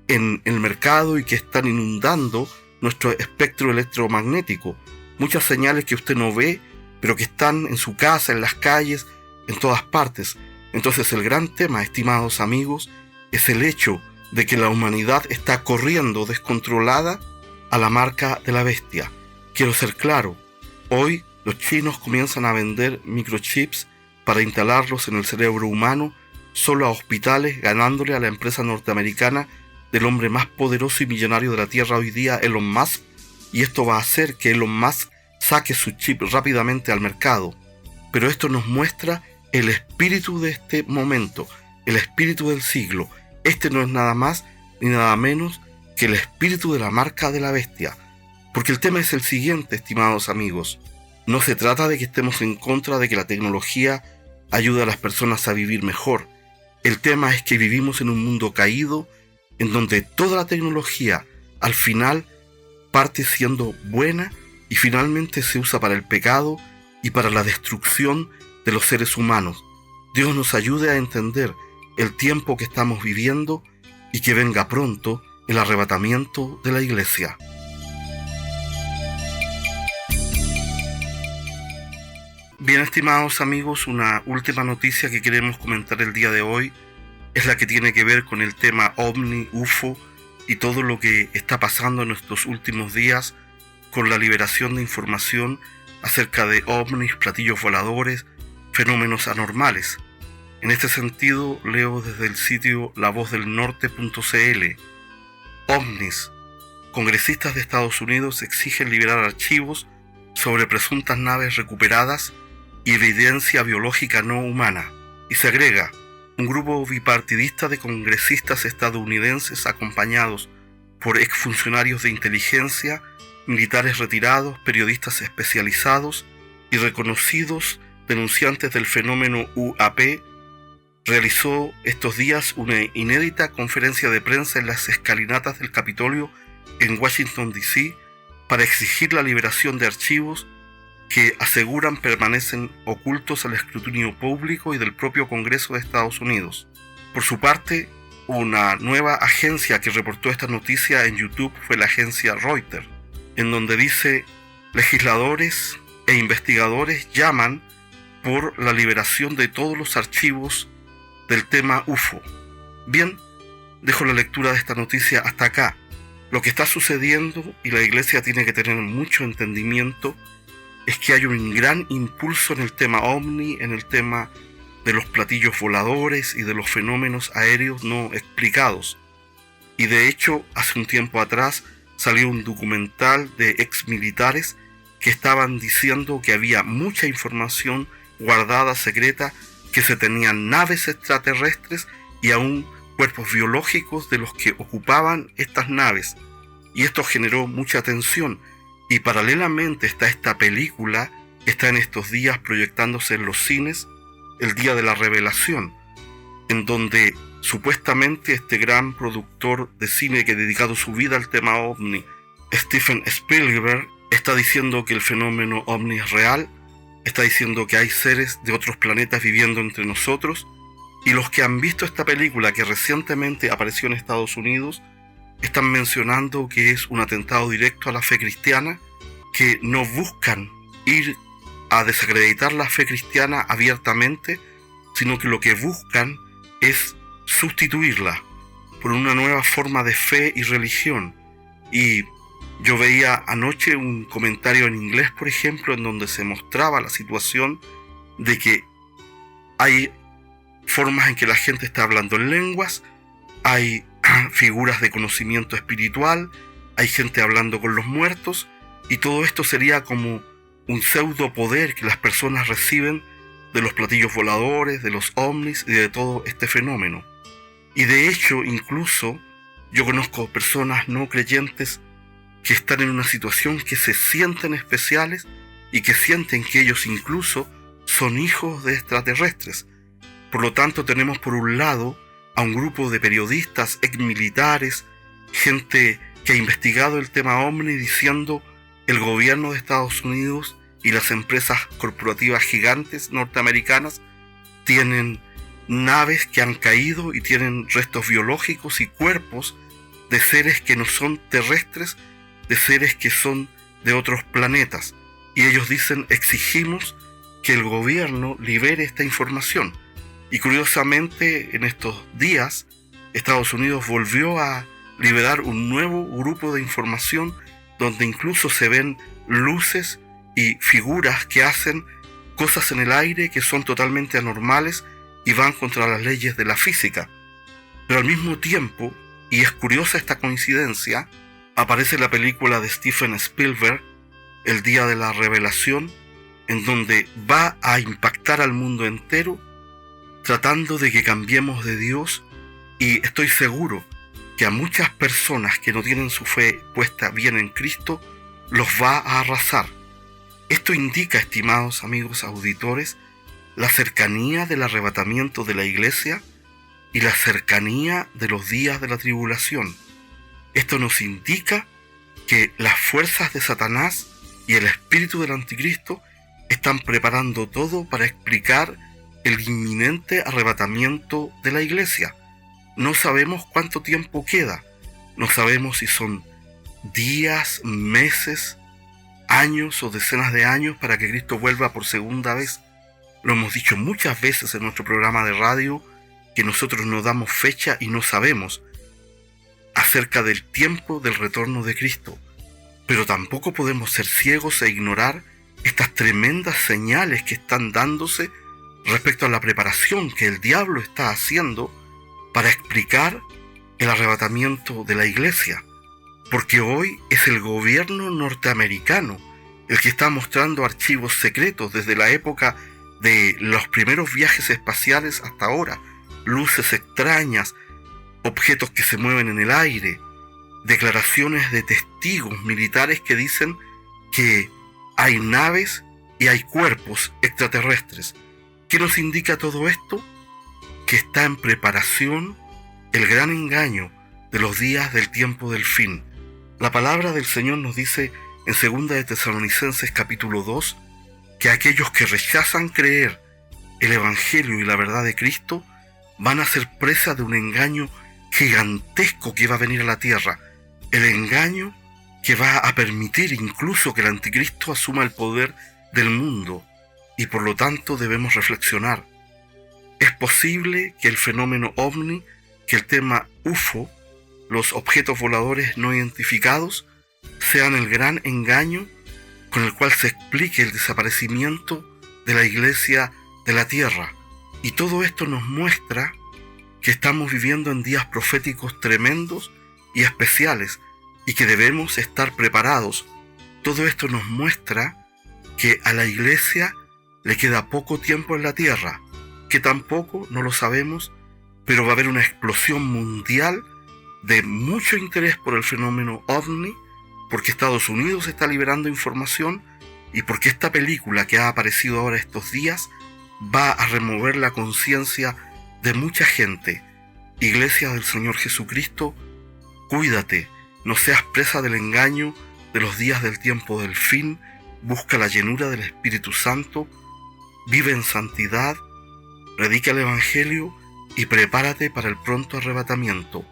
en el mercado y que están inundando nuestro espectro electromagnético. Muchas señales que usted no ve, pero que están en su casa, en las calles, en todas partes. Entonces el gran tema, estimados amigos, es el hecho de que la humanidad está corriendo descontrolada a la marca de la bestia. Quiero ser claro, hoy los chinos comienzan a vender microchips para instalarlos en el cerebro humano solo a hospitales, ganándole a la empresa norteamericana del hombre más poderoso y millonario de la Tierra hoy día, Elon Musk, y esto va a hacer que Elon Musk saque su chip rápidamente al mercado. Pero esto nos muestra el espíritu de este momento, el espíritu del siglo. Este no es nada más ni nada menos que el espíritu de la marca de la bestia. Porque el tema es el siguiente, estimados amigos. No se trata de que estemos en contra de que la tecnología ayude a las personas a vivir mejor. El tema es que vivimos en un mundo caído en donde toda la tecnología al final parte siendo buena y finalmente se usa para el pecado y para la destrucción de los seres humanos. Dios nos ayude a entender el tiempo que estamos viviendo y que venga pronto el arrebatamiento de la iglesia. Bien, estimados amigos, una última noticia que queremos comentar el día de hoy es la que tiene que ver con el tema OVNI, UFO y todo lo que está pasando en estos últimos días con la liberación de información acerca de ovnis, platillos voladores, fenómenos anormales. En este sentido, leo desde el sitio lavozdelnorte.cl. OVNIs. Congresistas de Estados Unidos exigen liberar archivos sobre presuntas naves recuperadas y evidencia biológica no humana. Y se agrega, un grupo bipartidista de congresistas estadounidenses acompañados por exfuncionarios de inteligencia, militares retirados, periodistas especializados y reconocidos denunciantes del fenómeno UAP, realizó estos días una inédita conferencia de prensa en las escalinatas del Capitolio en Washington, D.C., para exigir la liberación de archivos que aseguran permanecen ocultos al escrutinio público y del propio Congreso de Estados Unidos. Por su parte, una nueva agencia que reportó esta noticia en YouTube fue la agencia Reuters, en donde dice: legisladores e investigadores llaman por la liberación de todos los archivos del tema UFO. Bien, dejo la lectura de esta noticia hasta acá. Lo que está sucediendo, y la iglesia tiene que tener mucho entendimiento, es que hay un gran impulso en el tema OVNI, en el tema de los platillos voladores y de los fenómenos aéreos no explicados. Y de hecho, hace un tiempo atrás salió un documental de exmilitares que estaban diciendo que había mucha información guardada, secreta, que se tenían naves extraterrestres y aún cuerpos biológicos de los que ocupaban estas naves. Y esto generó mucha tensión. Y paralelamente está esta película que está en estos días proyectándose en los cines, el Día de la Revelación, en donde supuestamente este gran productor de cine que ha dedicado su vida al tema ovni, Steven Spielberg, está diciendo que el fenómeno ovni es real, está diciendo que hay seres de otros planetas viviendo entre nosotros, y los que han visto esta película que recientemente apareció en Estados Unidos están mencionando que es un atentado directo a la fe cristiana, que no buscan ir a desacreditar la fe cristiana abiertamente, sino que lo que buscan es sustituirla por una nueva forma de fe y religión. Y yo veía anoche un comentario en inglés, por ejemplo, en donde se mostraba la situación de que hay formas en que la gente está hablando en lenguas, hay figuras de conocimiento espiritual, hay gente hablando con los muertos, y todo esto sería como un pseudo poder que las personas reciben de los platillos voladores, de los ovnis y de todo este fenómeno. Y de hecho, incluso yo conozco personas no creyentes que están en una situación que se sienten especiales y que sienten que ellos incluso son hijos de extraterrestres. Por lo tanto, tenemos por un lado a un grupo de periodistas, exmilitares, gente que ha investigado el tema ovni diciendo el gobierno de Estados Unidos y las empresas corporativas gigantes norteamericanas tienen naves que han caído y tienen restos biológicos y cuerpos de seres que no son terrestres, de seres que son de otros planetas. Y ellos dicen, exigimos que el gobierno libere esta información. Y curiosamente, en estos días, Estados Unidos volvió a liberar un nuevo grupo de información donde incluso se ven luces y figuras que hacen cosas en el aire que son totalmente anormales y van contra las leyes de la física. Pero al mismo tiempo, y es curiosa esta coincidencia, aparece la película de Steven Spielberg, El Día de la Revelación, en donde va a impactar al mundo entero, tratando de que cambiemos de Dios, y estoy seguro que a muchas personas que no tienen su fe puesta bien en Cristo, los va a arrasar. Esto indica, estimados amigos auditores, la cercanía del arrebatamiento de la iglesia y la cercanía de los días de la tribulación. Esto nos indica que las fuerzas de Satanás y el espíritu del anticristo están preparando todo para explicar el inminente arrebatamiento de la iglesia. No sabemos cuánto tiempo queda, no sabemos si son días, meses, años o decenas de años para que Cristo vuelva por segunda vez. Lo hemos dicho muchas veces en nuestro programa de radio, que nosotros no damos fecha y no sabemos acerca del tiempo del retorno de Cristo. Pero tampoco podemos ser ciegos e ignorar estas tremendas señales que están dándose respecto a la preparación que el diablo está haciendo para explicar el arrebatamiento de la iglesia. Porque hoy es el gobierno norteamericano el que está mostrando archivos secretos desde la época de los primeros viajes espaciales hasta ahora, luces extrañas, objetos que se mueven en el aire, declaraciones de testigos militares que dicen que hay naves y hay cuerpos extraterrestres. ¿Qué nos indica todo esto? Que está en preparación el gran engaño de los días del tiempo del fin. La palabra del Señor nos dice en 2 de Tesalonicenses capítulo 2 que aquellos que rechazan creer el Evangelio y la verdad de Cristo van a ser presa de un engaño gigantesco que va a venir a la tierra. El engaño que va a permitir incluso que el anticristo asuma el poder del mundo. Y por lo tanto debemos reflexionar. Es posible que el fenómeno ovni, que el tema UFO, los objetos voladores no identificados, sean el gran engaño con el cual se explique el desaparecimiento de la iglesia de la tierra. Y todo esto nos muestra que estamos viviendo en días proféticos tremendos y especiales y que debemos estar preparados. Todo esto nos muestra que a la iglesia le queda poco tiempo en la tierra, que tampoco, no lo sabemos, pero va a haber una explosión mundial de mucho interés por el fenómeno ovni porque Estados Unidos está liberando información y porque esta película que ha aparecido ahora estos días va a remover la conciencia de mucha gente. Iglesia del Señor Jesucristo, cuídate, no seas presa del engaño de los días del tiempo del fin, busca la llenura del Espíritu Santo, vive en santidad, predica el Evangelio y prepárate para el pronto arrebatamiento.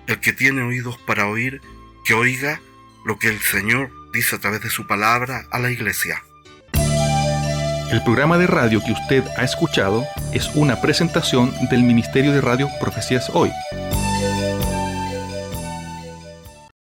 El que tiene oídos para oír, que oiga lo que el Señor dice a través de su palabra a la Iglesia. El programa de radio que usted ha escuchado es una presentación del Ministerio de Radio Profecías Hoy.